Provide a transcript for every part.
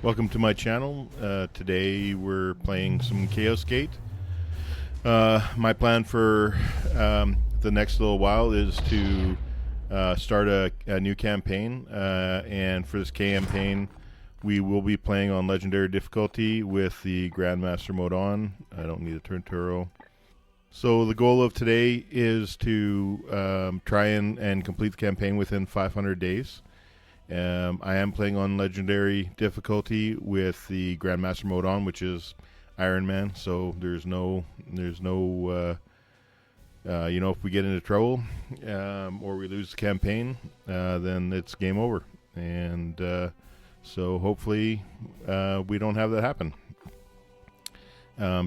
Welcome to my channel. Today we're playing some Chaos Gate. My plan for the next little while is to start a new campaign, and for this campaign we will be playing on Legendary difficulty with the Grandmaster mode on. I don't need a turn turbo. So the goal of today is to try and complete the campaign within 500 days. I am playing on Legendary difficulty with the Grandmaster mode on, which is Ironman. So there's no, if we get into trouble or we lose the campaign, then it's game over. And so hopefully we don't have that happen.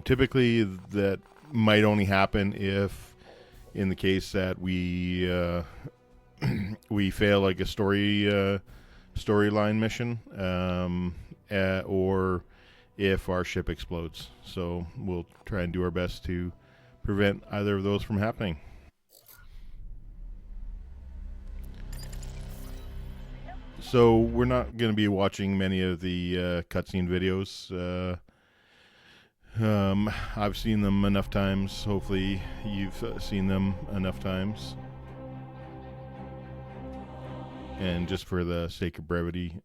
Typically, that might only happen if, in the case that we we fail like a storyline mission, or if our ship explodes. So we'll try and do our best to prevent either of those from happening. So we're not going to be watching many of the cutscene videos. I've seen them enough times. Hopefully you've seen them enough times. And just for the sake of brevity.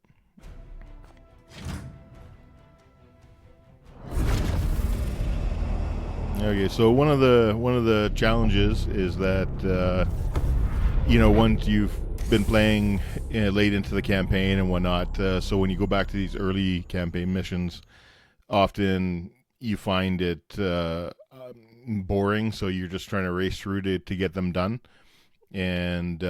Okay, so one of the challenges is that once you've been playing late into the campaign and whatnot, so when you go back to these early campaign missions, often you find it boring. So you're just trying to race through to get them done, and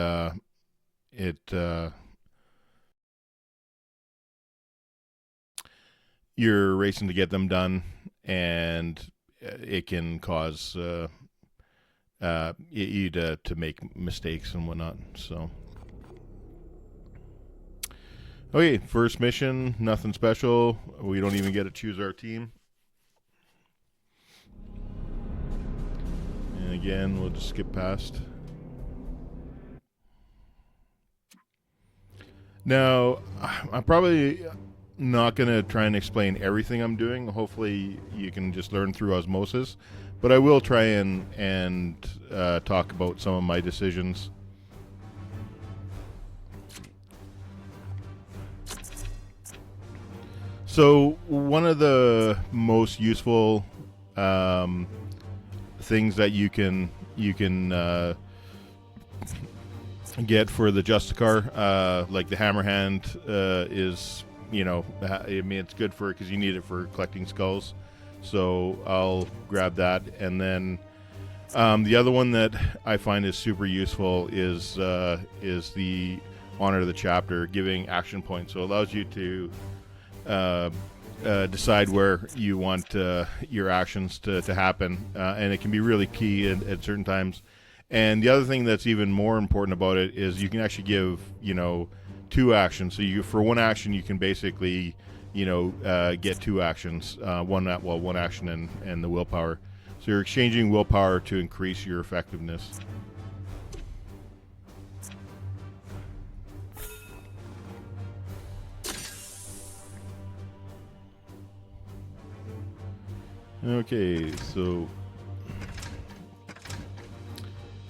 you're racing to get them done, and it can cause you to make mistakes and whatnot. So okay, first mission, nothing special. We don't even get to choose our team. And again, we'll just skip past. Now, I'm probably not going to try and explain everything I'm doing. Hopefully you can just learn through osmosis. But I will try and talk about some of my decisions. So one of the most useful things that you can get for the Justicar, like the hammer hand, is, I mean, it's good for, because you need it for collecting skulls. So I'll grab that. And then the other one that I find is super useful is the Honor of the Chapter, giving action points. So it allows you to decide where you want your actions to happen, and it can be really key at certain times. And the other thing that's even more important about it is you can actually give, two actions. So for one action, you can basically, get two actions, one action and the willpower. So you're exchanging willpower to increase your effectiveness. Okay, so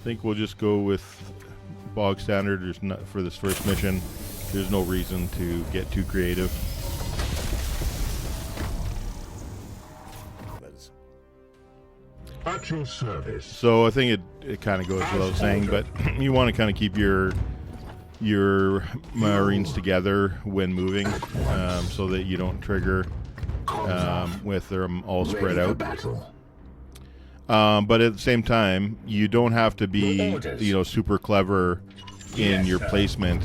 I think we'll just go with bog standard. There's not, for this first mission, there's no reason to get too creative. At your service. So I think it kind of goes without saying, but you want to kind of keep your Marines together when moving, so that you don't trigger with them all spread out. But at the same time, you don't have to be, super clever in your placement.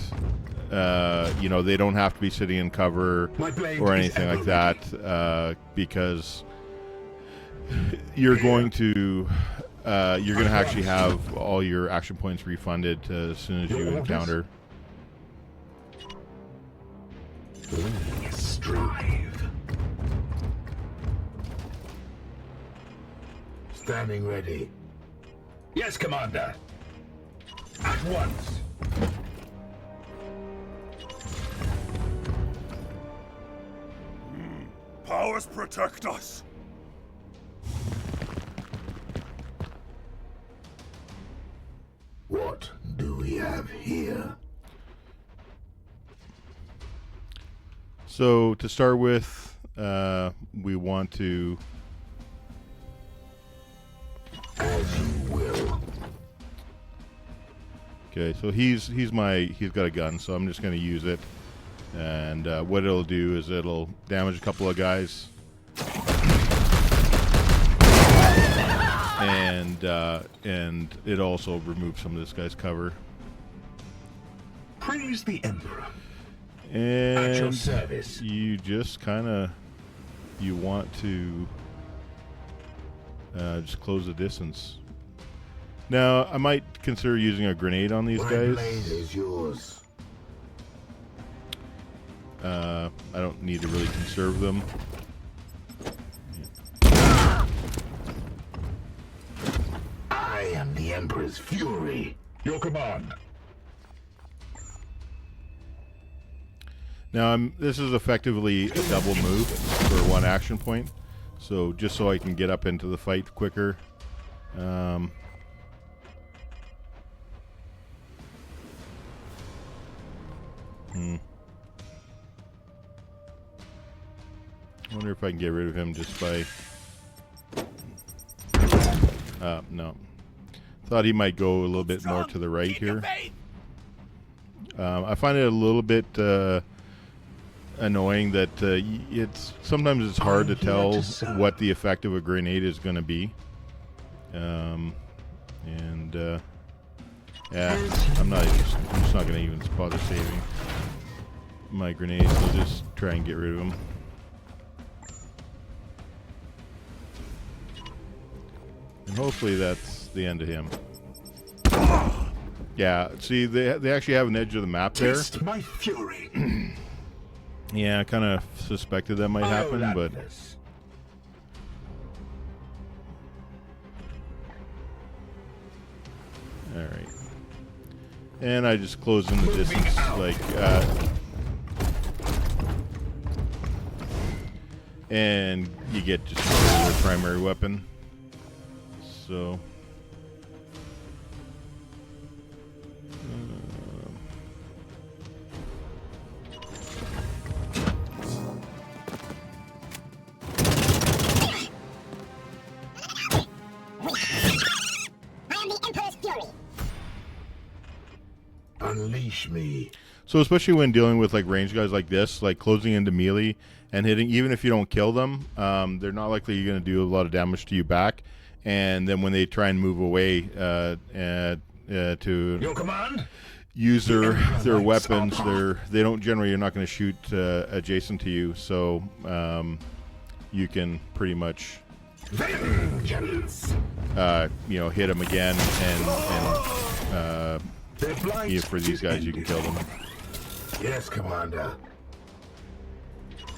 They don't have to be sitting in cover or anything like that, because you're going to actually have all your action points refunded as soon as you encounter. Strive. Standing ready. Yes, Commander. At once. powers protect us. What do we have here? So to start with, we want to. As you will. Okay, so he's got a gun, so I'm just going to use it, and what it'll do is it'll damage a couple of guys, and it also removes some of this guy's cover. Praise the Emperor. At your And service. you just kind of want to just close the distance. Now, I might consider using a grenade on these My guys. blade is yours. I don't need to really conserve them. I am the Emperor's fury. Your command. Now, this is effectively a double move for one action point. So, just so I can get up into the fight quicker. I wonder if I can get rid of him just by... no. Thought he might go a little bit more to the right here. I find it a little bit annoying that sometimes it's hard to tell what the effect of a grenade is going to be. Yeah, I'm just not going to even bother saving my grenades. I'll just try and get rid of them. And hopefully that's the end of him. Yeah, see, they actually have an edge of the map there. Taste my fury. Yeah, I kind of suspected that might happen, but... Atlas. Alright. And I just closed in the Moving distance, out. like, and you get just a primary weapon. So... Unleash me. So especially when dealing with like ranged guys like this, like closing into melee and hitting, even if you don't kill them, they're not likely going to do a lot of damage to you back. And then when they try and move away to Your command? use their weapons, they don't generally, you're not going to shoot adjacent to you, so you can pretty much Vengeance. hit them again and Their blight for these is guys, you can ended. kill them. Yes, Commander.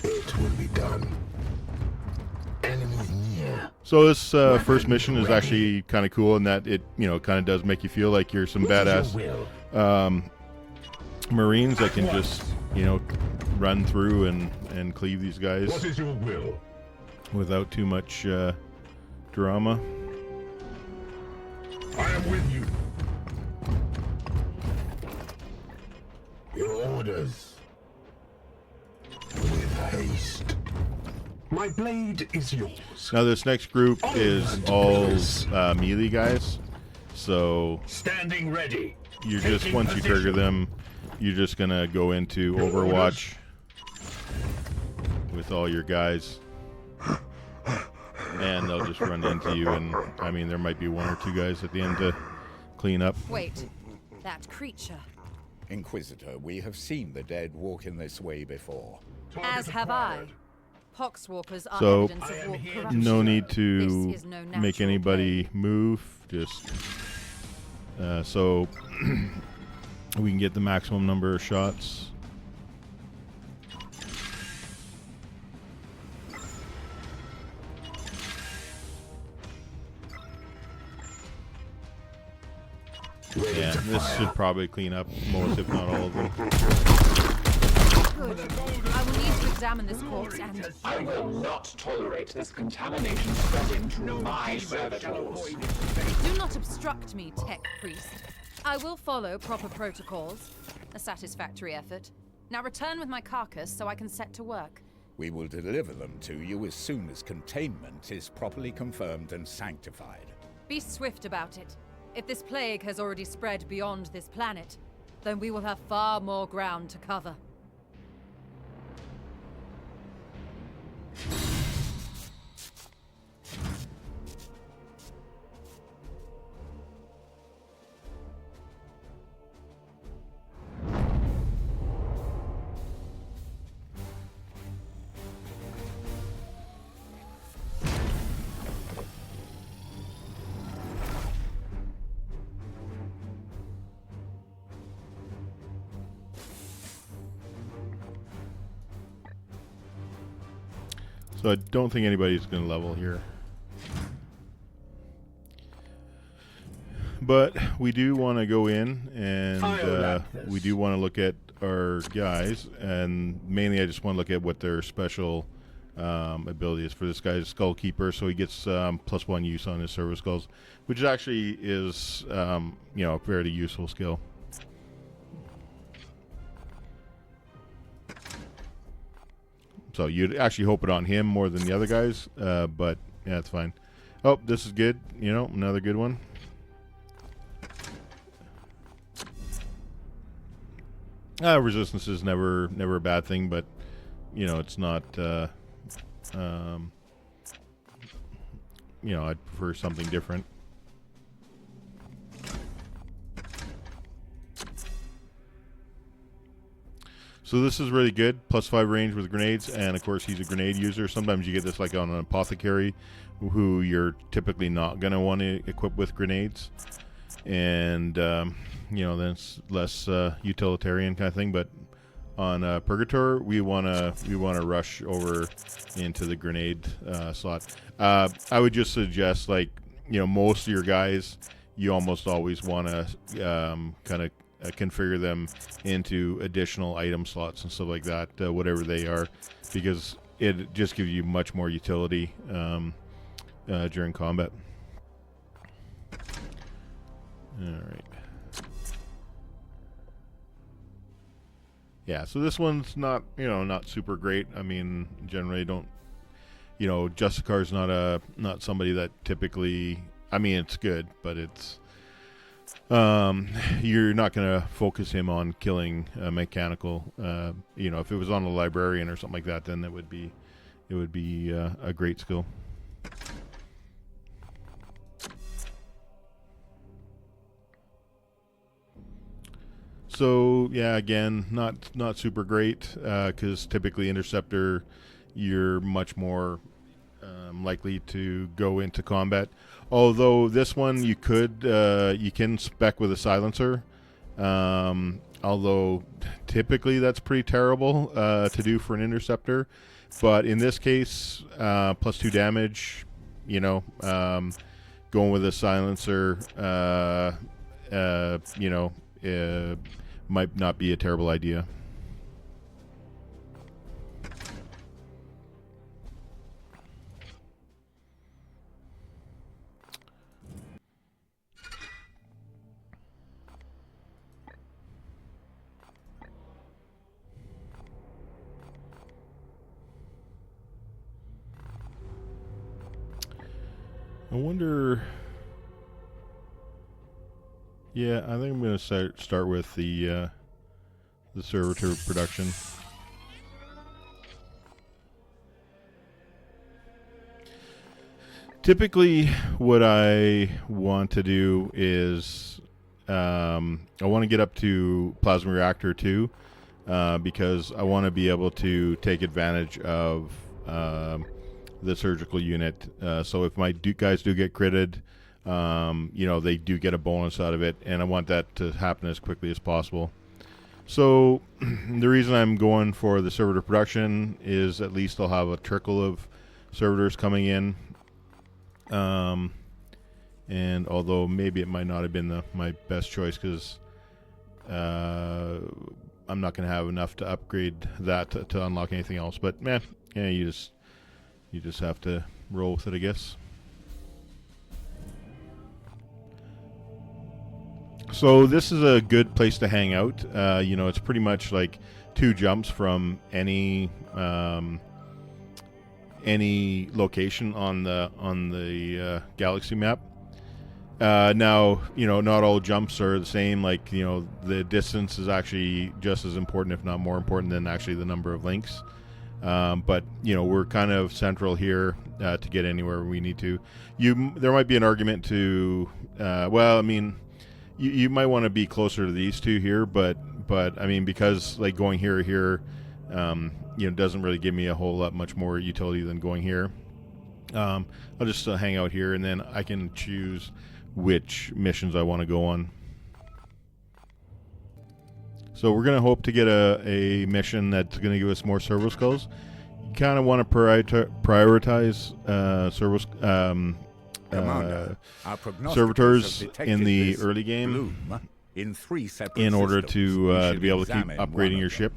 It will be done. Enemies near. So this first mission is actually kind of cool in that it, kind of does make you feel like you're some What is badass your will? Marines that can just, run through and cleave these guys What is your will? without too much drama. I am with you. Your orders. With haste. My blade is yours. Now this next group is all melee guys, so Standing ready. you're just, Taking once you trigger position. them, you're just gonna go into Your Overwatch with all your guys, and they'll just run into you, and I mean there might be one or two guys at the end to clean up. Wait, that creature. Inquisitor, we have seen the dead walk in this way before. As have I. Poxwalkers are So, evidence of warp corruption. No need to This is no make natural anybody plague. move, just so we can get the maximum number of shots. Ready Yeah, to this fire. should probably clean up most, if not all of them. Good. I will need to examine this corpse and... I will not tolerate this contamination spreading to my servitors. Do not obstruct me, tech priest. I will follow proper protocols. A satisfactory effort. Now return with my carcass so I can set to work. We will deliver them to you as soon as containment is properly confirmed and sanctified. Be swift about it. If this plague has already spread beyond this planet, then we will have far more ground to cover. So I don't think anybody's going to level here. But we do want to go in and we do want to look at our guys, and mainly I just want to look at what their special ability is. For this guy's Skull Keeper, so he gets +1 use on his servo skulls, which actually is you know, a fairly useful skill. So you'd actually hope it on him more than the other guys, but yeah, it's fine. Oh, this is good. You know, another good one. Resistance is never a bad thing, but you know, it's not. You know, I'd prefer something different. So this is really good. +5 range with grenades, and of course he's a grenade user. Sometimes you get this like on an apothecary, who you're typically not going to want to equip with grenades, and you know, then it's less utilitarian kind of thing. But on Purgator, we wanna rush over into the grenade slot. I would just suggest, like, you know, most of your guys, you almost always want to kind of configure them into additional item slots and stuff like that, whatever they are, because it just gives you much more utility during combat. All right. Yeah, so this one's not, you know, not super great. I mean, generally don't, you know, Justicar's not somebody that typically, I mean, it's good, but it's you're not going to focus him on killing mechanical. You know, if it was on a librarian or something like that, then it would be a great skill. So yeah, again, not super great, because typically Interceptor, you're much more likely to go into combat. Although this one you can spec with a silencer, although typically that's pretty terrible to do for an Interceptor. But in this case, +2 damage, you know, going with a silencer, you know, might not be a terrible idea. I wonder. Yeah, I think I'm going to start with the servitor production. Typically, what I want to do is I want to get up to Plasma Reactor 2, because I want to be able to take advantage of the surgical unit. So if my guys do get critted, you know, they do get a bonus out of it, and I want that to happen as quickly as possible. So the reason I'm going for the servitor production is at least I'll have a trickle of servitors coming in. And although maybe it might not have been my best choice, because I'm not going to have enough to upgrade that to unlock anything else. But man, yeah, you just have to roll with it, I guess. So this is a good place to hang out. You know, it's pretty much like 2 jumps from any location on the galaxy map. Now, you know, not all jumps are the same. Like, you know, the distance is actually just as important, if not more important, than actually the number of links. But, you know, we're kind of central here to get anywhere we need to. There might be an argument to, well, I mean, you might want to be closer to these 2 here, but I mean, because like going here, you know, doesn't really give me a whole lot much more utility than going here. I'll just hang out here, and then I can choose which missions I want to go on. So we're going to hope to get a mission that's going to give us more servo skulls. You kind of want to prioritize servo Commander, our servitors prognosticators have in the detected early game bloom in 3 separate in order systems. to We should be able to keep examine one upgrading of your them. ship.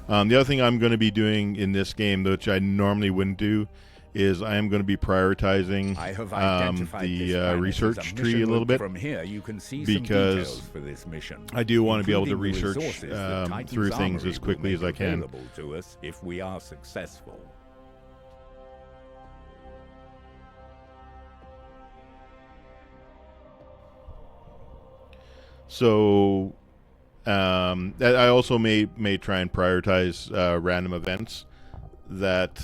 The other thing I'm going to be doing in this game, which I normally wouldn't do, is I am going to be prioritizing I have identified this the planet as research a tree mission a little loop. bit. From here, you can see because some details for this mission. I do want to be able to including the research resources that Titan's through things armory as will quickly make as I can. available to us if we are successful. So I also may try and prioritize random events that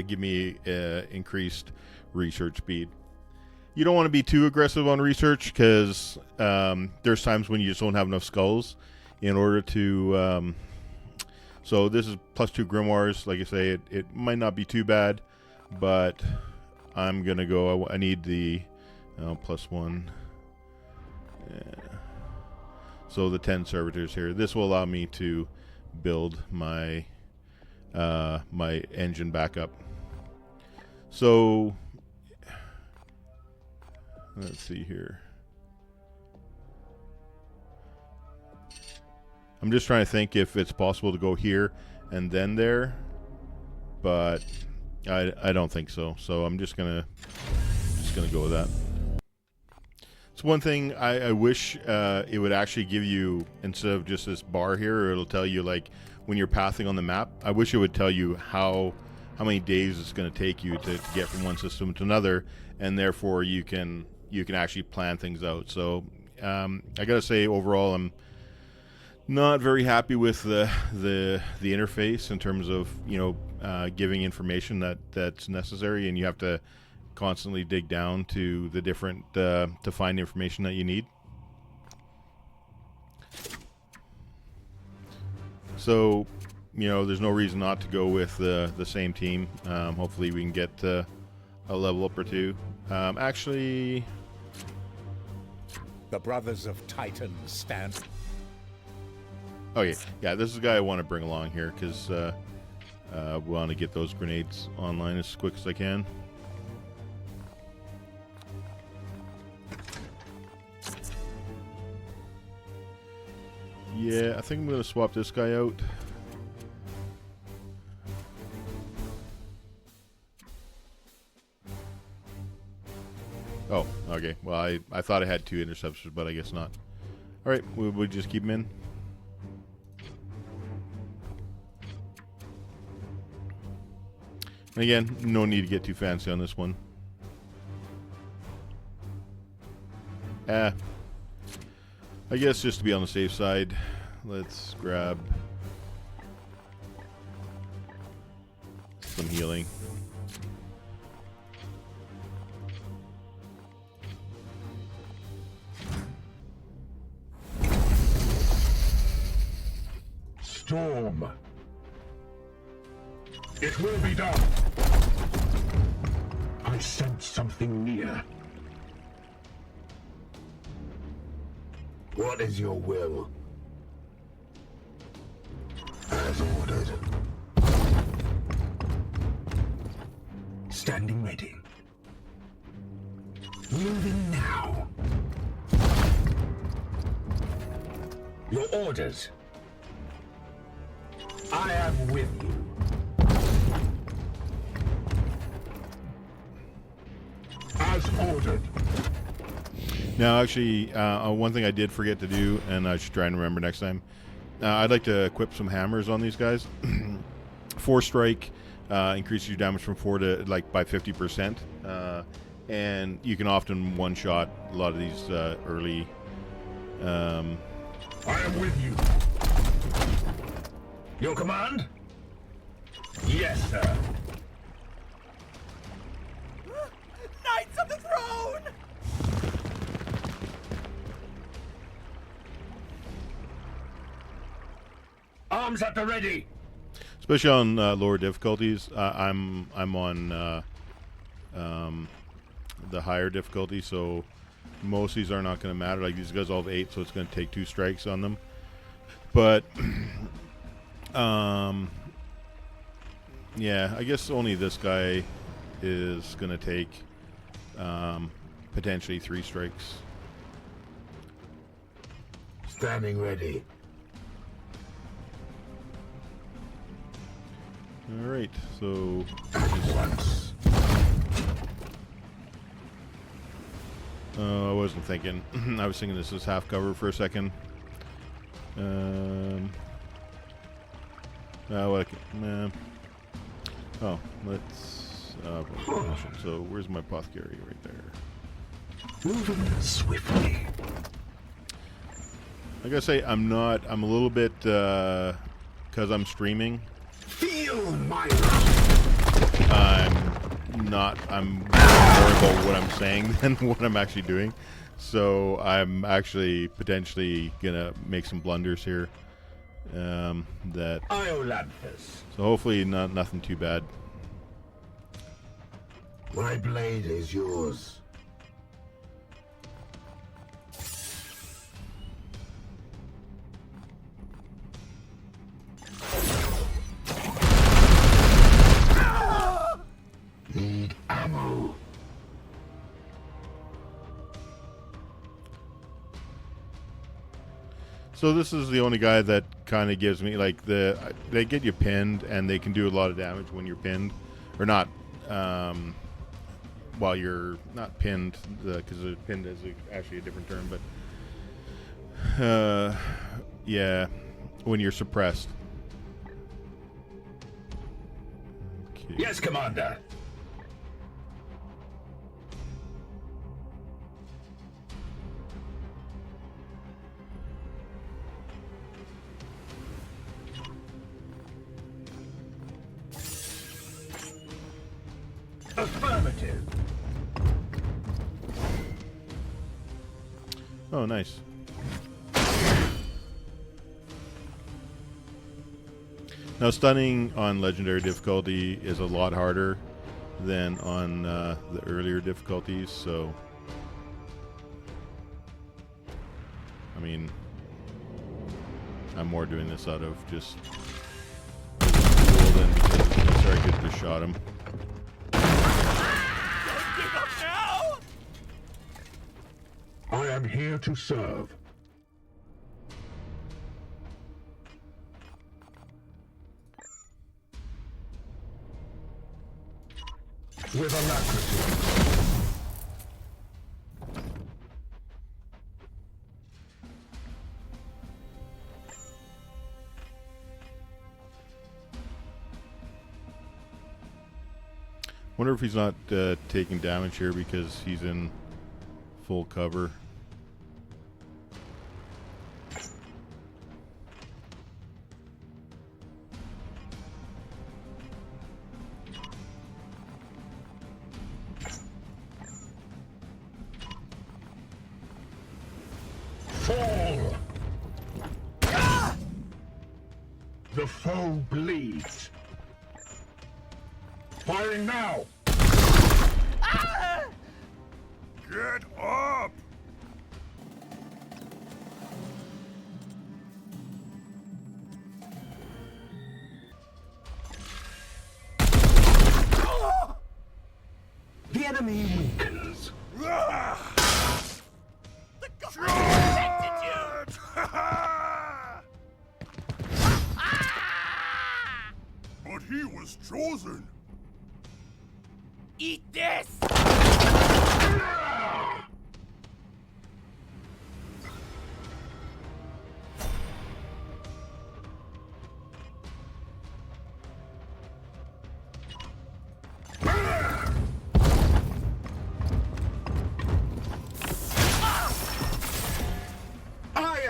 give me increased research speed. You don't want to be too aggressive on research, because there's times when you just don't have enough skulls in order to. So this is +2 grimoires. Like I say, it might not be too bad, but I'm gonna go. I need the +1. Yeah. So the 10 servitors here. This will allow me to build my my engine back up. So let's see here. I'm just trying to think if it's possible to go here and then there, but I don't think so. So I'm just gonna go with that. It's one thing I wish it would actually give you, instead of just this bar here, it'll tell you like when you're pathing on the map. I wish it would tell you how many days it's going to take you to get from one system to another, and therefore you can actually plan things out. So I gotta say, overall, I'm not very happy with the interface in terms of, you know, giving information that's necessary, and you have to constantly dig down to the different to find information that you need. So, you know, there's no reason not to go with the same team. Hopefully we can get a level up or 2. Actually, The brothers of Titan stand. okay, yeah, this is the guy I want to bring along here, because we want to get those grenades online as quick as I can. Yeah, I think I'm going to swap this guy out. Oh, okay. Well, I thought I had 2 interceptors, but I guess not. Alright, we'll just keep him in. And again, no need to get too fancy on this one. I guess just to be on the safe side, let's grab some healing. Storm. It will be done. I sense something near. What is your will? As ordered. Standing ready. Moving now. Your orders. I am with you. As ordered. Now, actually, one thing I did forget to do, and I should try and remember next time, I'd like to equip some hammers on these guys. 4 strike increases your damage from 4 to like by 50%, and you can often one-shot a lot of these early. I am with you. Your command? Yes, sir. Knights of the Throne! Arms at the ready. Especially on lower difficulties. I'm on the higher difficulty, so most of these are not going to matter. Like these guys all have 8, so it's going to take 2 strikes on them. But yeah, I guess only this guy is going to take potentially 3 strikes. Standing ready. All right, so At once. I wasn't thinking. I was thinking this is half cover for a second. Oh, let's. So where's my apothecary? Right there. Moving swiftly. I gotta say, I'm a little bit, because I'm streaming. Feel my I'm more about what I'm saying than what I'm actually doing. So I'm actually potentially gonna make some blunders here. That. Iolanthus. So hopefully nothing too bad. My blade is yours. Need ammo. So this is the only guy that kind of gives me like they get you pinned and they can do a lot of damage when you're pinned, or not. While you're not pinned, because pinned is actually a different term, but yeah, when you're suppressed. Okay. Yes, Commander. Affirmative. Oh, nice. Now, stunning on legendary difficulty is a lot harder than on the earlier difficulties, so I mean, I'm more doing this out of just cool than because I could just shot him. I am here to serve. With alacrity. Wonder if he's not taking damage here because he's in full cover. Fall! The foe bleeds. Firing now! Get up! The enemy weakens. The god protected you!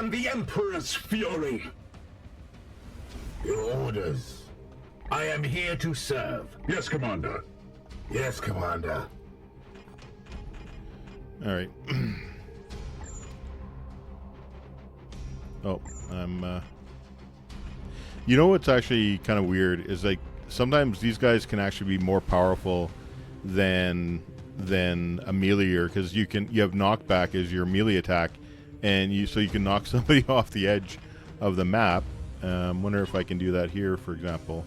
am the Emperor's fury. Your orders. I am here to serve. Yes, Commander. Yes, Commander. All right. Oh, I'm. You know what's actually kind of weird is like sometimes these guys can actually be more powerful than a meleeer, because you have knockback as your melee attack, and you can knock somebody off the edge of the map. Wonder if I can do that here, for example.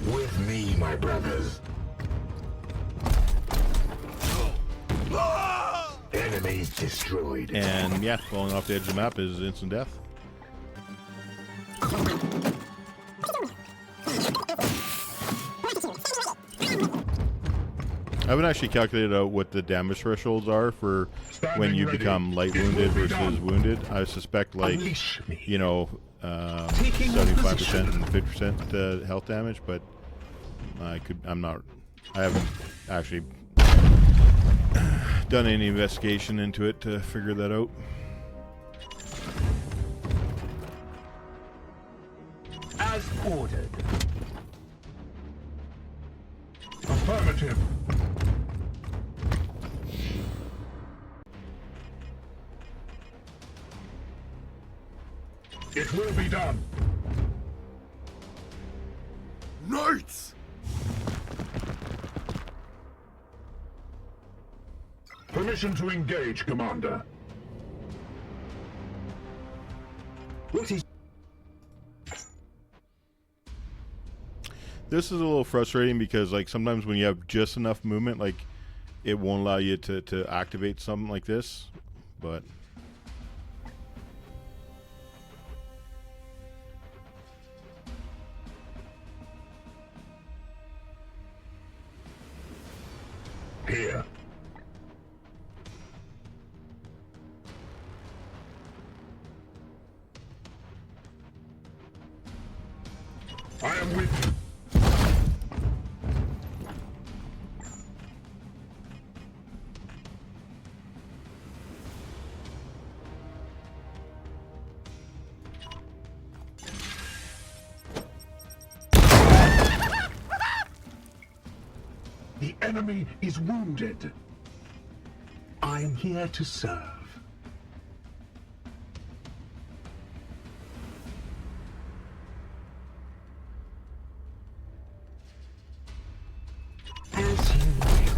With me, my brothers. Enemies destroyed. And yeah, falling off the edge of the map is instant death. I haven't actually calculated out what the damage thresholds are for when you become light wounded versus wounded. I suspect like, you know, 75% and 50% health damage, but I haven't actually done any investigation into it to figure that out. As ordered. Affirmative. It will be done. Knights! Permission to engage, Commander. What is... This is a little frustrating because like sometimes when you have just enough movement, like it won't allow you to activate something like this, but Here. I am with you. The enemy is wounded. I am here to serve. As you will.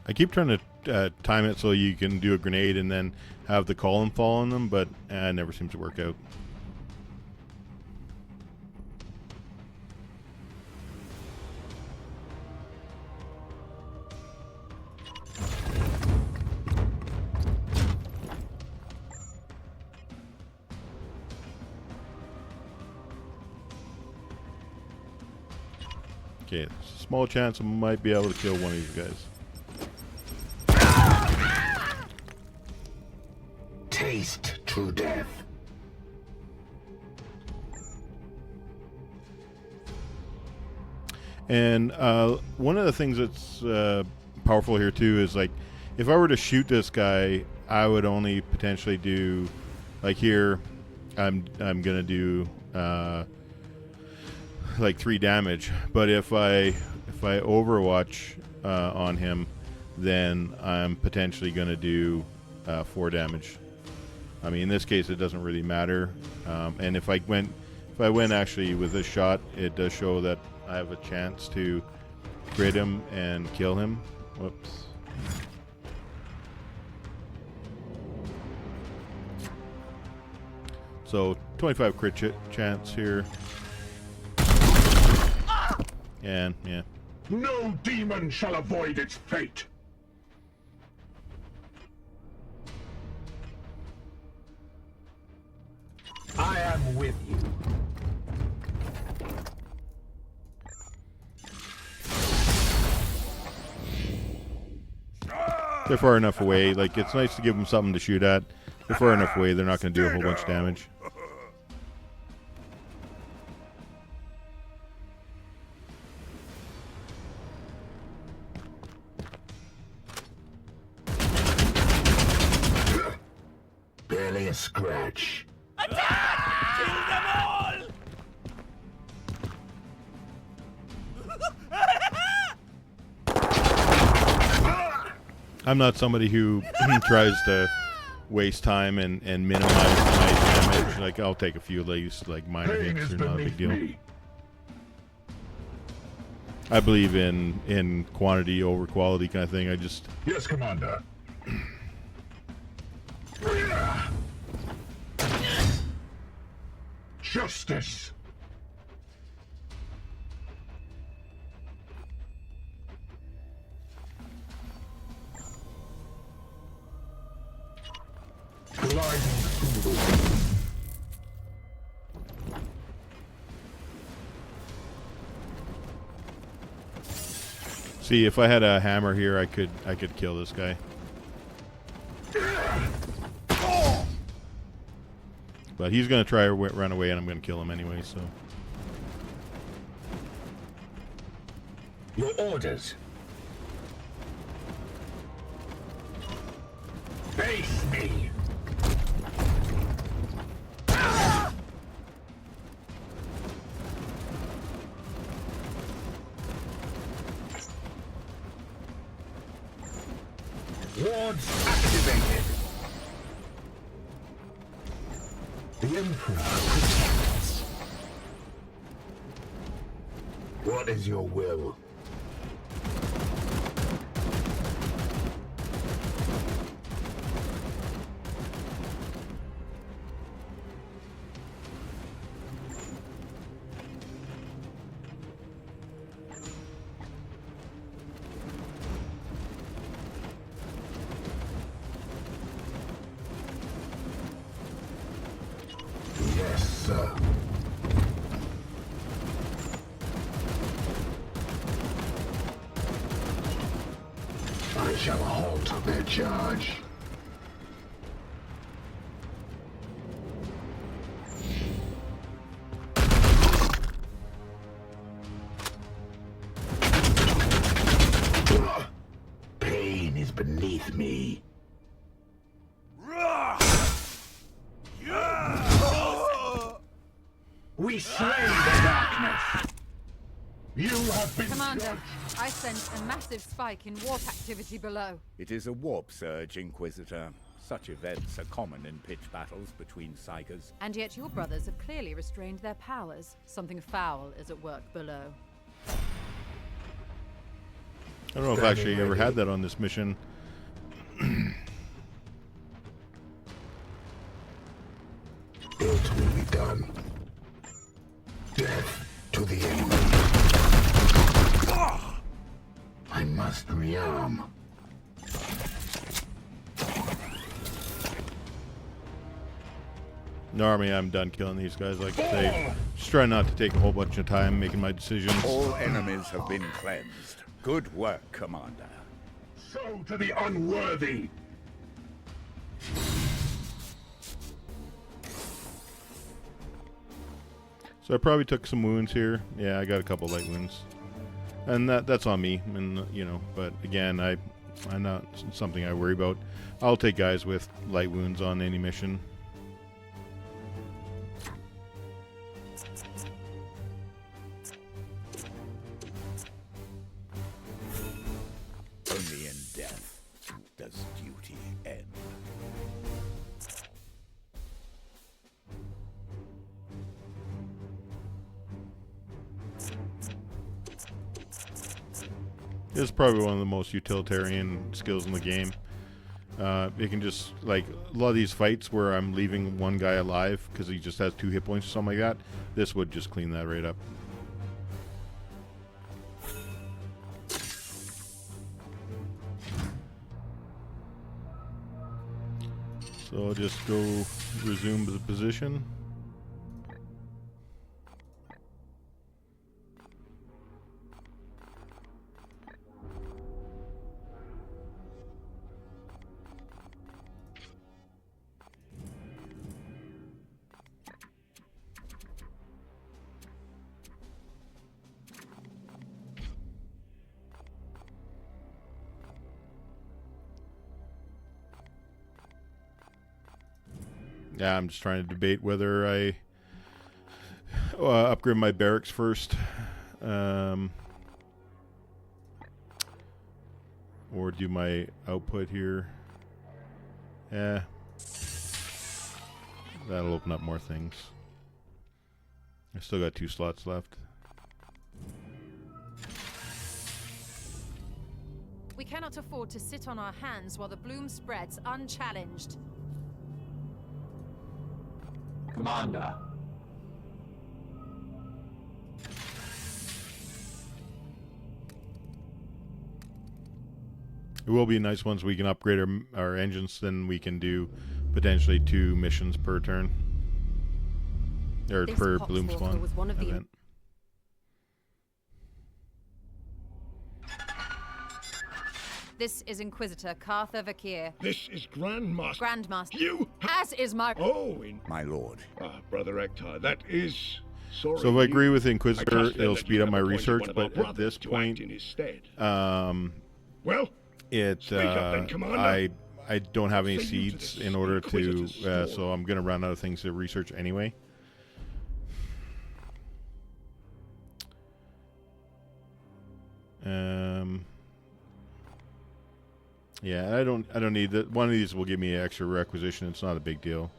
I keep trying to time it so you can do a grenade and then have the column fall on them, but it never seems to work out. Okay, there's a small chance I might be able to kill one of these guys. Taste true death. And one of the things that's powerful here too is like, if I were to shoot this guy, I would only potentially do, like here, I'm gonna do like 3 damage. But if I Overwatch on him, then I'm potentially gonna do 4 damage. I mean, in this case, it doesn't really matter. And if I went actually with this shot, it does show that I have a chance to crit him and kill him. Whoops. So 25 crit chance here. And yeah. No demon shall avoid its fate. I am with you. They're far enough away. Like, it's nice to give them something to shoot at. They're far enough away, they're not going to do a whole bunch of damage. Barely a scratch. I'm not somebody who tries to waste time and minimize my damage. Like, I'll take a few of these, like, minor Pain hits is are not a big beneath deal. me. I believe in quantity over quality kind of thing. I just... Yes, Commander. Justice. Gliding through the wind. See, if I had a hammer here, I could kill this guy. But he's gonna try to run away, and I'm gonna kill him anyway. So Your orders. Face me. Wards activated. The Emperor protects. What is your will? Yes, sir. I shall halt their charge. Pain is beneath me. We slay the darkness. You have been Commander, judged. I sense a massive spike in warp activity below. It is a warp surge, Inquisitor. Such events are common in pitch battles between psychers. And yet your brothers have clearly restrained their powers. Something foul is at work below. I don't know if actually you ever had that on this mission. It will be done. Death to the enemy. I must rearm. No, Army, I'm done killing these guys. Like I say, just try not to take a whole bunch of time making my decisions. All enemies have been cleansed. Good work, Commander. So to the unworthy. So I probably took some wounds here. Yeah, I got a couple light wounds, and that's on me. And you know, but again, I'm not something I worry about. I'll take guys with light wounds on any mission. Only in death does duty end. This is probably one of the most utilitarian skills in the game. You can just, like, a lot of these fights where I'm leaving one guy alive because he just has 2 hit points or something like that, this would just clean that right up. So I'll just go resume the position. Yeah, I'm just trying to debate whether I upgrade my barracks first. Or do my output here. Yeah. That'll open up more things. I still got 2 slots left. We cannot afford to sit on our hands while the bloom spreads unchallenged. Commander. It will be nice once we can upgrade our engines, then we can do potentially 2 missions per turn. Or This per Poxwalker bloom spawn was one of the event. This is Inquisitor Cartha Vakir. This is Grandmaster. Grandmaster. You. As is my... Oh, in. My lord. Brother Ektar, that is. Sorry. So if I agree with Inquisitor, trust then it'll that speed you up my have appointed research, one of our but at brothers this to point, act in his stead. I Well, speak up then, Commander. don't have any Say you to seeds this in order to, Inquisitor's store. so I'm going to run out of things to research anyway. Yeah, I don't need that. One of these will give me an extra requisition. It's not a big deal.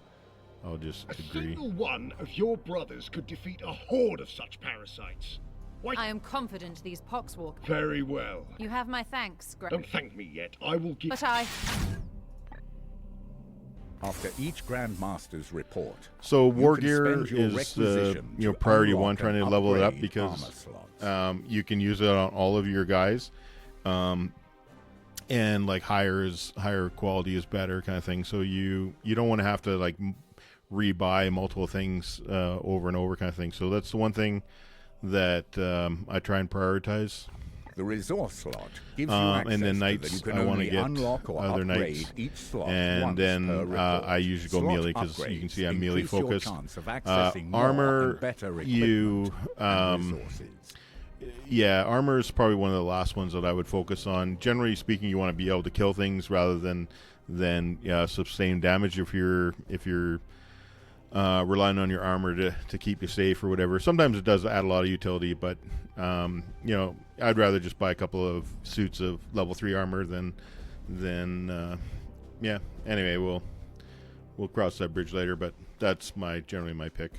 I'll just A agree. single one of your brothers could defeat a horde of such parasites. Why? I am confident these Poxwalkers... Very well. You have my thanks, Don't thank me yet. I will give. But I... After each Grandmaster's report, So you war can gear spend your is requisition to priority unlock 1, trying to and level it up upgrade because armor slots. you can use it on all of your guys, and like higher quality is better kind of thing. So you don't want to have to like rebuy multiple things over and over kind of thing. So that's the one thing that I try and prioritize. The resource slot gives you And access then to knights, that you can I want to only get unlock or other upgrade knights, each slot and once then per report. I usually go Slot melee because you can see I'm melee upgrades increase your focused. chance of accessing more Armor, and better equipment you and resources. yeah, armor is probably one of the last ones that I would focus on. Generally speaking, you want to be able to kill things rather than sustain damage if you're relying on your armor to keep you safe or whatever. Sometimes it does add a lot of utility, but I'd rather just buy a couple of suits of level 3 armor than yeah. Anyway, we'll cross that bridge later, but that's generally my pick.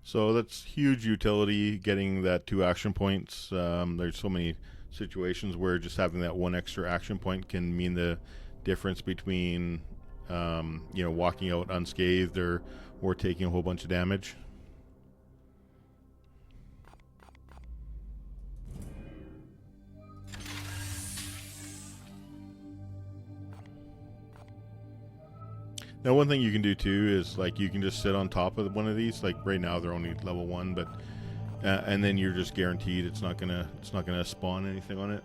So that's huge utility, getting that 2 action points. There's so many situations where just having that 1 extra action point can mean the difference between walking out unscathed or taking a whole bunch of damage. Now, one thing you can do too is like you can just sit on top of one of these. Like right now, they're only level 1, but and then you're just guaranteed it's not gonna spawn anything on it.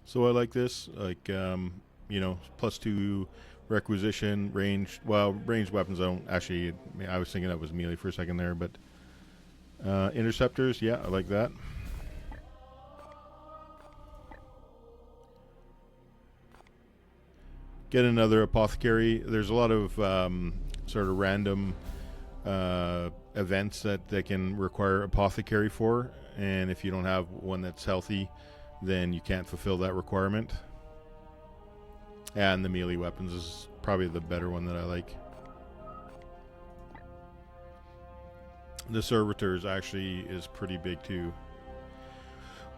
So I like this, like +2 requisition, ranged weapons. I don't actually. I was thinking that was melee for a second there, but interceptors, yeah, I like that. Get another apothecary. There's a lot of sort of random events that can require apothecary for, and if you don't have one that's healthy, then you can't fulfill that requirement. And the melee weapons is probably the better one that I like. The servitors actually is pretty big too.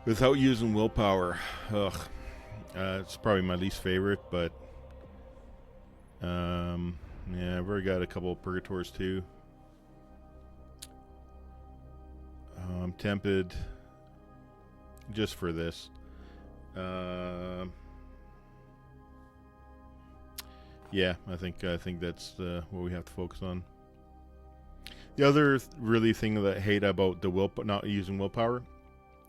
Without using willpower, it's probably my least favorite, but yeah, I've already got a couple of purgators too. I'm tempted just for this. Yeah, I think that's what we have to focus on. The other really thing that I hate about the not using willpower,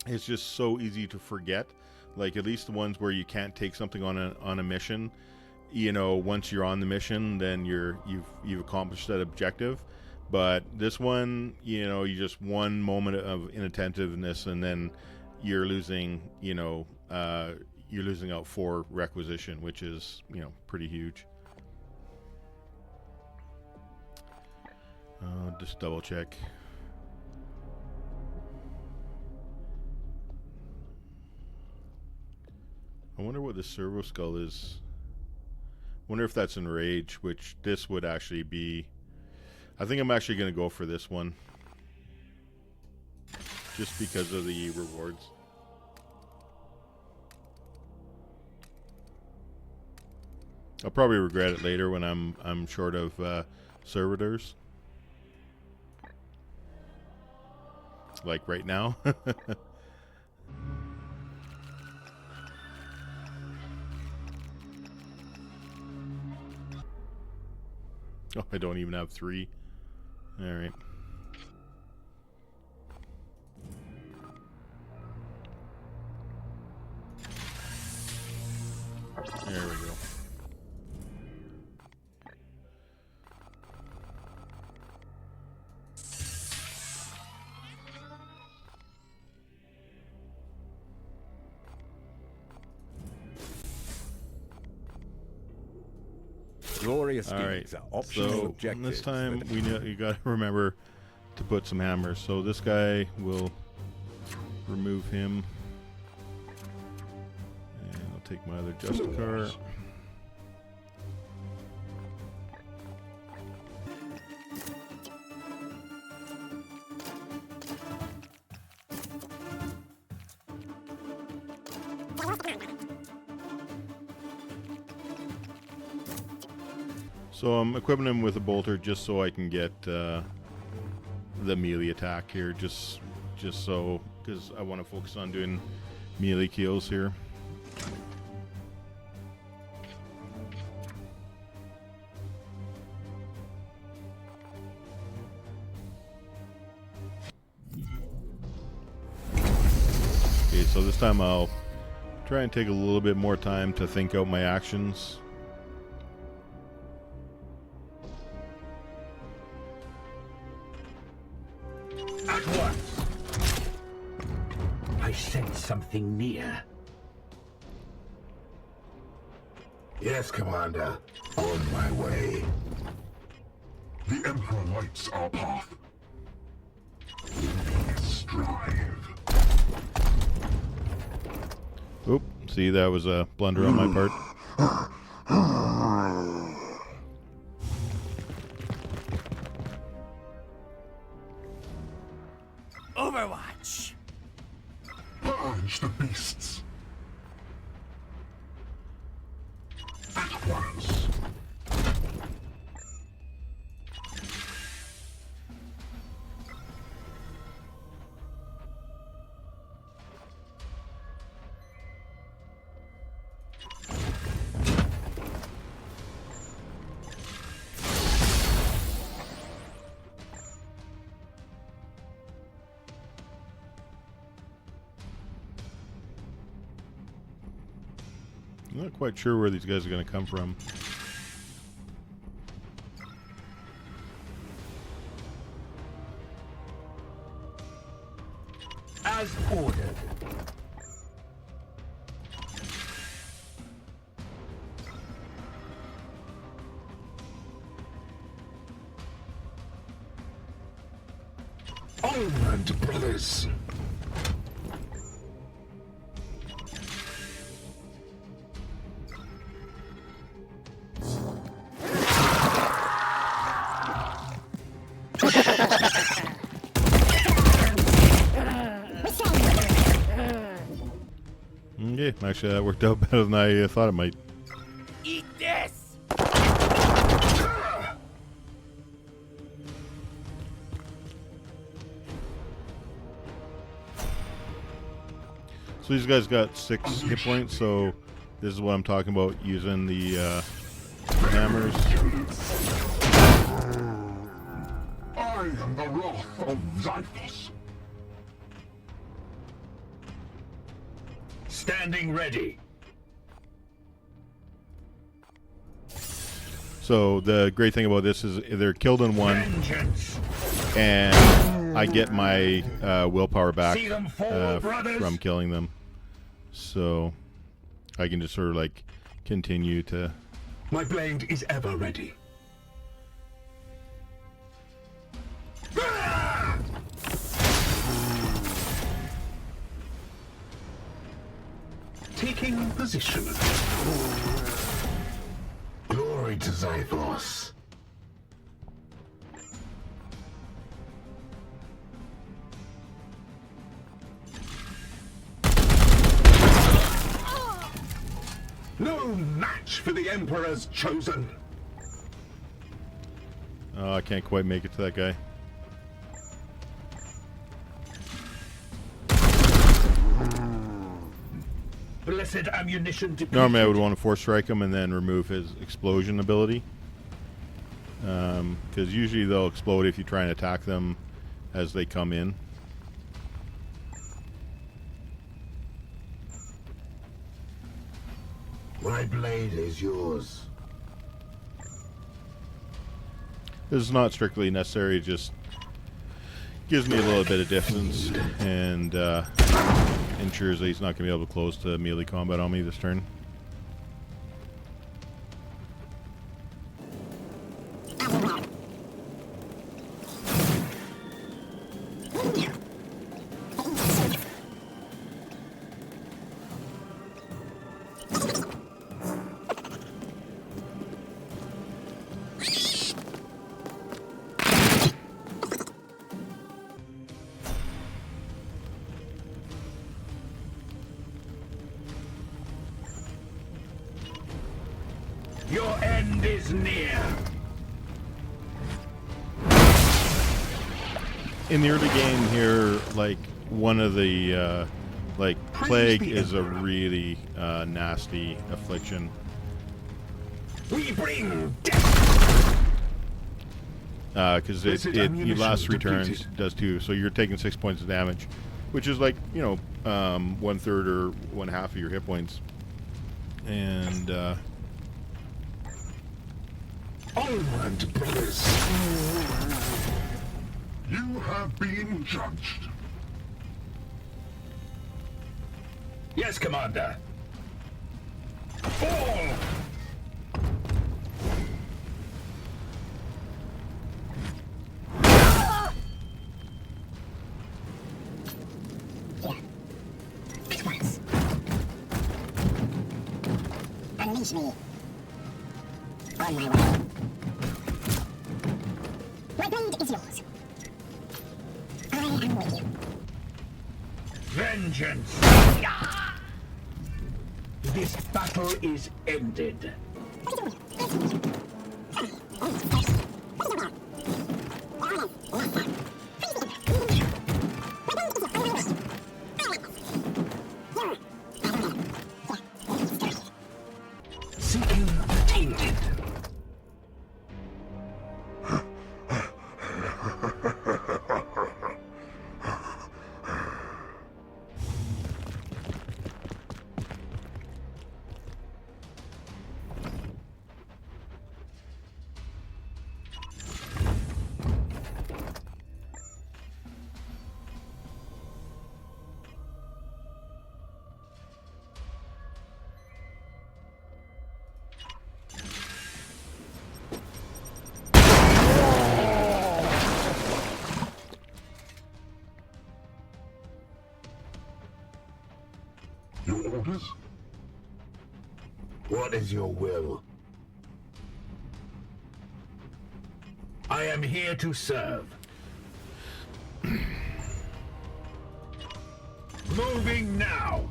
it's just so easy to forget. Like, at least the ones where you can't take something on a mission, you know, once you're on the mission, then you've accomplished that objective. But this one, you know, you just one moment of inattentiveness, and then you're losing, you know, you're losing out 4 requisition, which is, you know, pretty huge. Just double check. I wonder what the servo skull is. Wonder if that's enrage, which this would actually be. I think I'm actually going to go for this one, just because of the rewards. I'll probably regret it later when I'm short of servitors. Like right now. Oh, I don't even have 3. All right. There we go. Glorious All right, deeds are optional so objectives. this time that- we know you got to remember to put some hammers. So this guy will remove him, and I'll take my other Justicar. So I'm equipping him with a bolter just so I can get the melee attack here, just so, because I want to focus on doing melee kills here. Okay, so this time I'll try and take a little bit more time to think out my actions. At once. I sense something near. Yes, Commander. On my way. The Emperor lights our path. We strive. Oop, see, that was a blunder on my part. Overwatch! Purge the beasts. At once. I'm not quite sure where these guys are going to come from. As ordered. Onward, brothers. Okay, actually that worked out better than I thought it might. Eat this! So these guys got 6 hit points, so this is what I'm talking about, using the hammers. I am the wrath of Zyphos. Standing ready. So the great thing about this is they're killed in one, Vengeance. and I get my willpower back See them fall, brothers? from killing them. So I can just sort of like continue to... My blade is ever ready. Taking position. Glory to Zyphos. No match for the Emperor's chosen. Oh, I can't quite make it to that guy. Blessed ammunition depleted. Normally I would want to force strike him and then remove his explosion ability. Because usually they'll explode if you try and attack them as they come in. My blade is yours. This is not strictly necessary, it just gives me a little bit of distance and ensures that he's not going to be able to close to melee combat on me this turn. Your end is near. In the early game here, like, one of the, like, Plague is a really nasty affliction. We bring death. Because it ammunition lasts 3 turns, depleted. does 2, so you're taking 6 points of damage, which is like, you know, 1/3 or 1/2 of your hit points. And, Onward, brothers. You have been judged. Yes, Commander. Fall. Unleash me. On my way. My blade is yours. I am with you. Vengeance. This battle is ended. Seeking the tainted. Your orders? What is your will? I am here to serve. Moving now.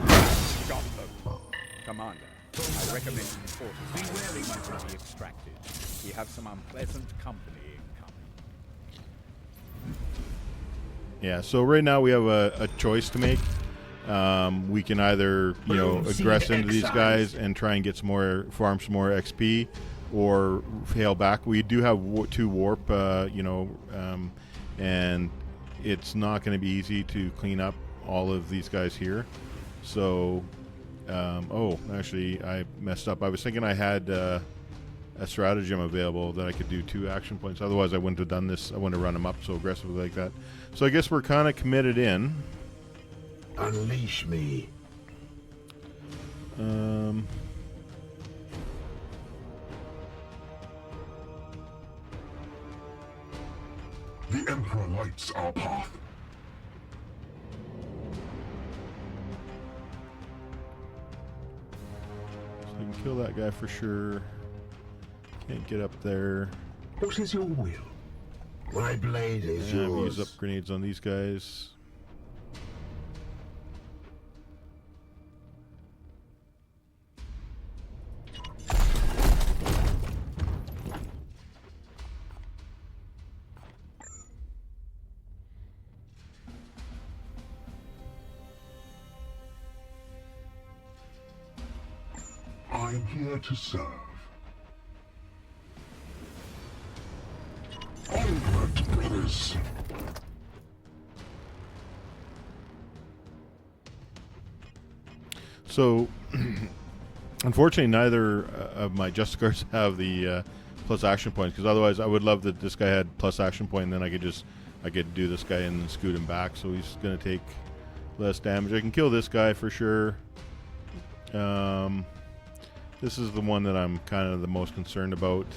Stop them. Commander, I recommend you forces be wary to be extracted. We have some unpleasant company incoming. Yeah, so right now we have a choice to make. We can either, aggress into these guys and try and get farm some more XP, or hail back. We do have 2 warp, and it's not going to be easy to clean up all of these guys here. So, actually, I messed up. I was thinking I had a stratagem available that I could do 2 action points. Otherwise, I wouldn't have done this. I wouldn't have run them up so aggressively like that. So I guess we're kind of committed in. Unleash me. The Emperor lights our path. So I can kill that guy for sure. Can't get up there. What is your will? My blade is And yours. use up grenades on these guys. I'm here to serve. Onward, brothers. So, unfortunately, neither of my Justicars have the plus action points, because otherwise I would love that this guy had plus action point, and then I could do this guy and then scoot him back, so he's going to take less damage. I can kill this guy for sure. This is the one that I'm kind of the most concerned about.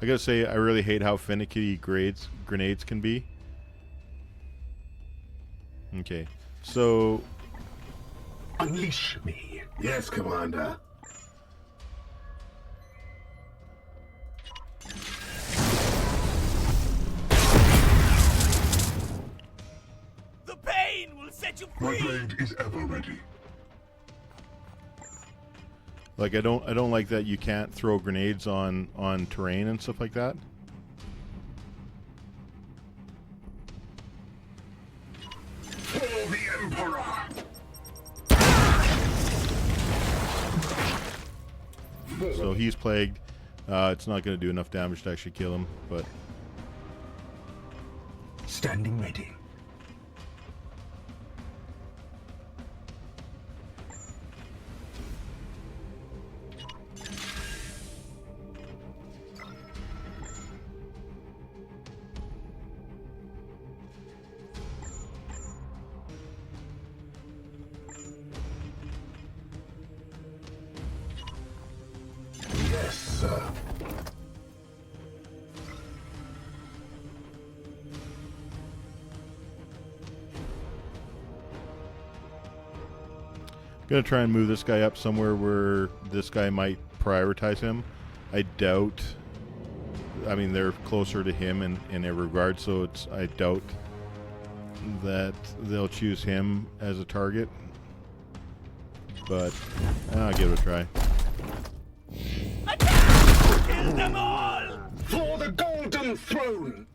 I gotta say, I really hate how finicky grenades can be. Okay, so Unleash me. Yes, Commander. The pain will set you My free. blade is ever ready. like I don't like that you can't throw grenades on terrain and stuff like that. For the Emperor. So he's plagued. It's not going to do enough damage to actually kill him, but Standing ready. Yes, sir. gonna try and move this guy up somewhere where this guy might prioritize him. I doubt. I mean, they're closer to him in every regard, so I doubt that they'll choose him as a target. But I'll give it a try. Attack! Kill them all! For the Golden Throne.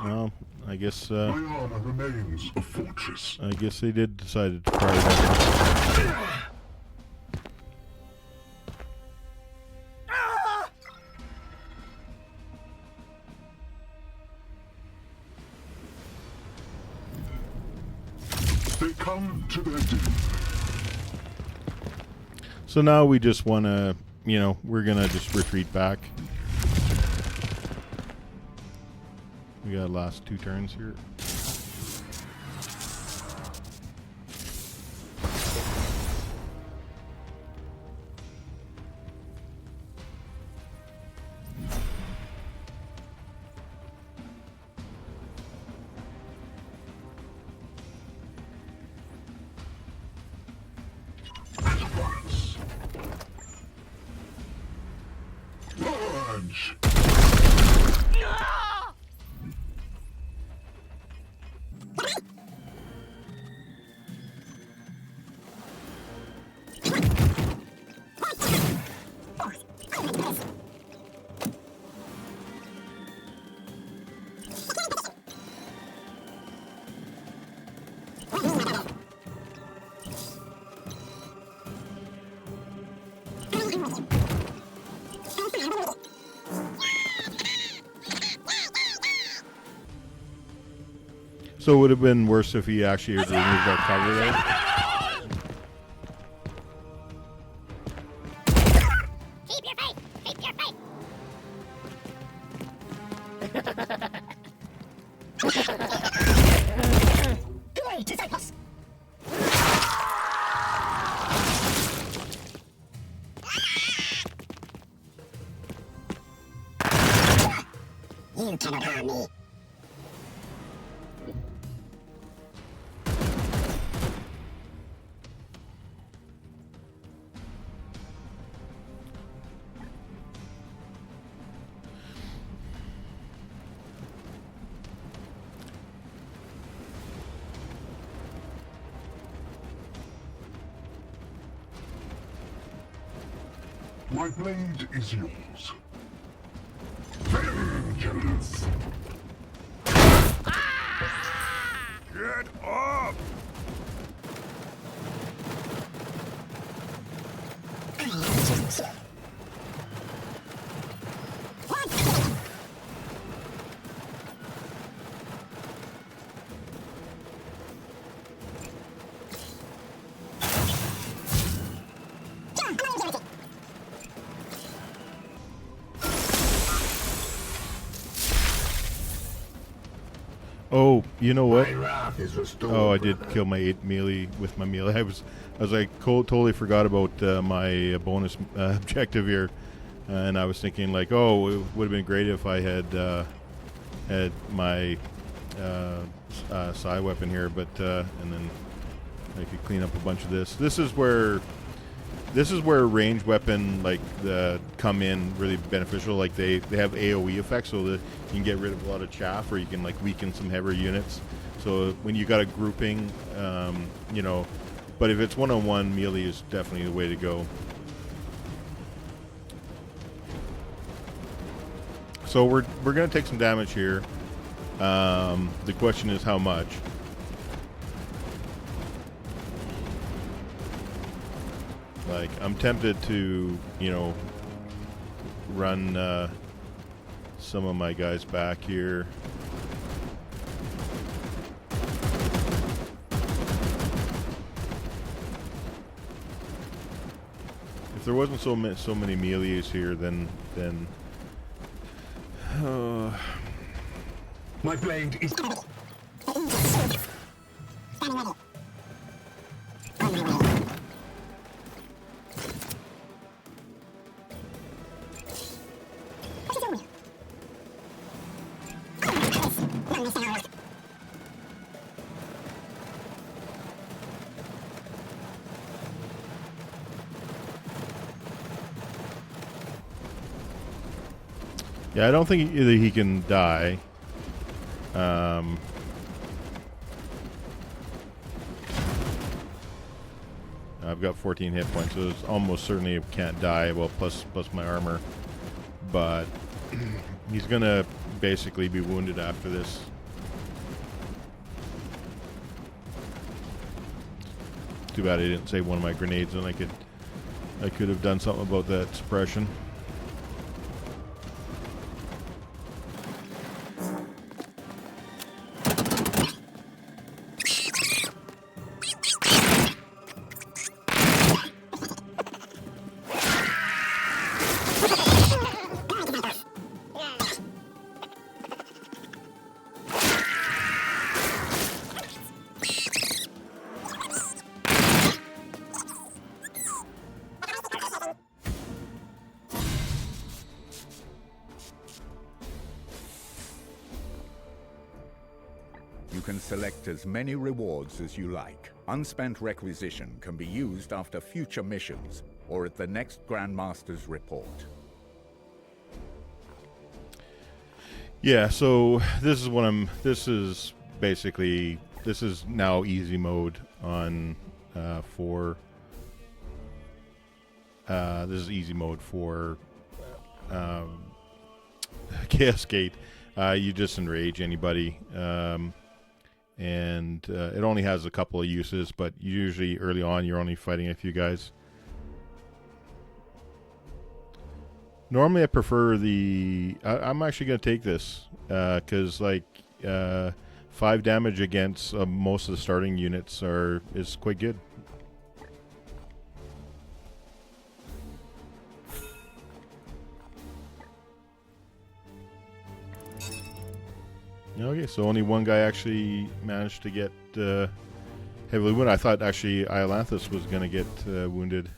Well, I guess My armor remains a fortress. I guess they did decide to prioritize. They come to their doom. So now we just want to, we're gonna just retreat back. We got last 2 turns here. At once. Purge. So it would have been worse if he actually removed that cover there. Keep your faith! Keep your faith! Great disciples! You cannot harm me. My blade is yours. Vengeance! Get up! Oh, you know what? My wrath is restored. Oh, I did kill my 8 melee with my melee. I was like, totally forgot about my bonus objective here, and I was thinking like, oh, it would have been great if I had had my side weapon here, but and then I could clean up a bunch of this. This is where ranged weapon like come in really beneficial. Like they have AOE effects, so that you can get rid of a lot of chaff, or you can like weaken some heavier units. So when you got a grouping, you know, but if it's one-on-one, melee is definitely the way to go. So we're gonna take some damage here. The question is how much. Like, I'm tempted to, you know, run some of my guys back here. If there wasn't so many melees here, then My blade is... yeah, I don't think either he can die. I've got 14 hit points, so it's almost certainly can't die. Well, plus my armor, but he's gonna basically be wounded after this. Too bad I didn't save one of my grenades, and I could have done something about that suppression. You can select as many rewards as you like. Unspent requisition can be used after future missions or at the next Grandmaster's report. Yeah, so this is what this is now easy mode on this is easy mode for Chaos Gate. You just enrage anybody, and it only has a couple of uses, but usually early on you're only fighting a few guys. Normally I prefer the... I'm actually going to take this, because like 5 damage against most of the starting units is quite good. Okay, so only one guy actually managed to get heavily wounded. I thought actually Iolanthus was going to get wounded.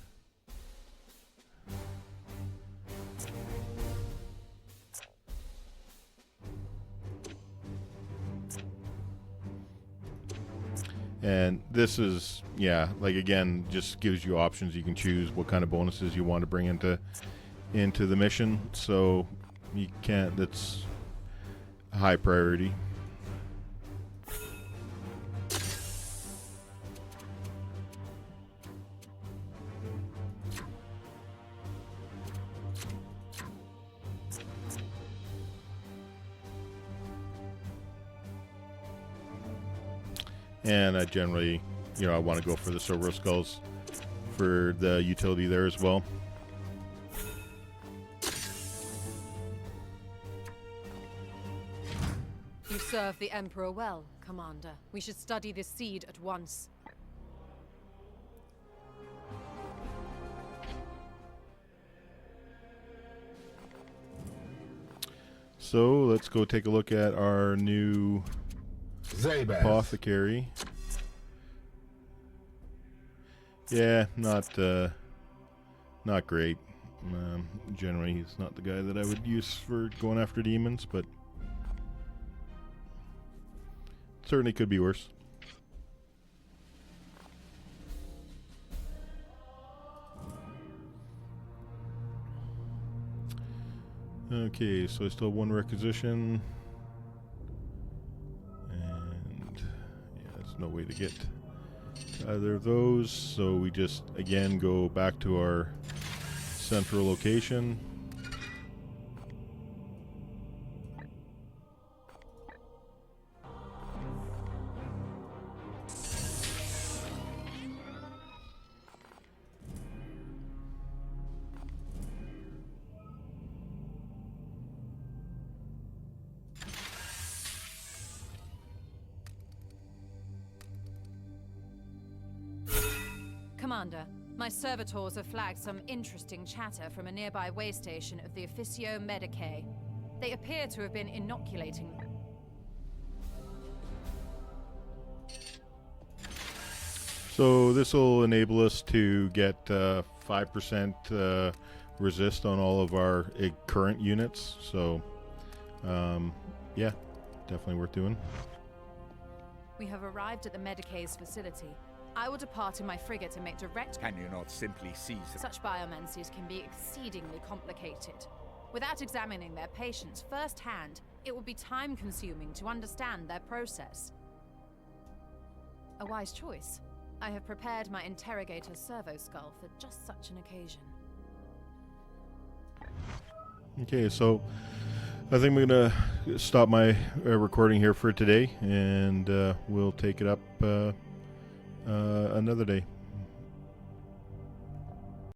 And this is, yeah, like again, just gives you options. You can choose what kind of bonuses you want to bring into the mission. So you can't, that's high priority. And I generally, I want to go for the Silver Skulls for the utility there as well. You serve the Emperor well, Commander. We should study this seed at once. So let's go take a look at our new Zabas. apothecary. Yeah, not great. Generally, he's not the guy that I would use for going after demons, but certainly could be worse. Okay, so I still have 1 requisition. And yeah, there's no way to get to either of those. So we just, again, go back to our central location. Commander, my servitors have flagged some interesting chatter from a nearby way station of the Officio Medicae. They appear to have been inoculating. So this will enable us to get 5% resist on all of our current units. So, yeah, definitely worth doing. We have arrived at the Medicae's facility. I will depart in my frigate and make direct... Can you not simply seize them? Such biomancies can be exceedingly complicated. Without examining their patients firsthand, it will be time-consuming to understand their process. A wise choice. I have prepared my interrogator servo skull for just such an occasion. Okay, so I think I'm going to stop my recording here for today, and we'll take it up another day.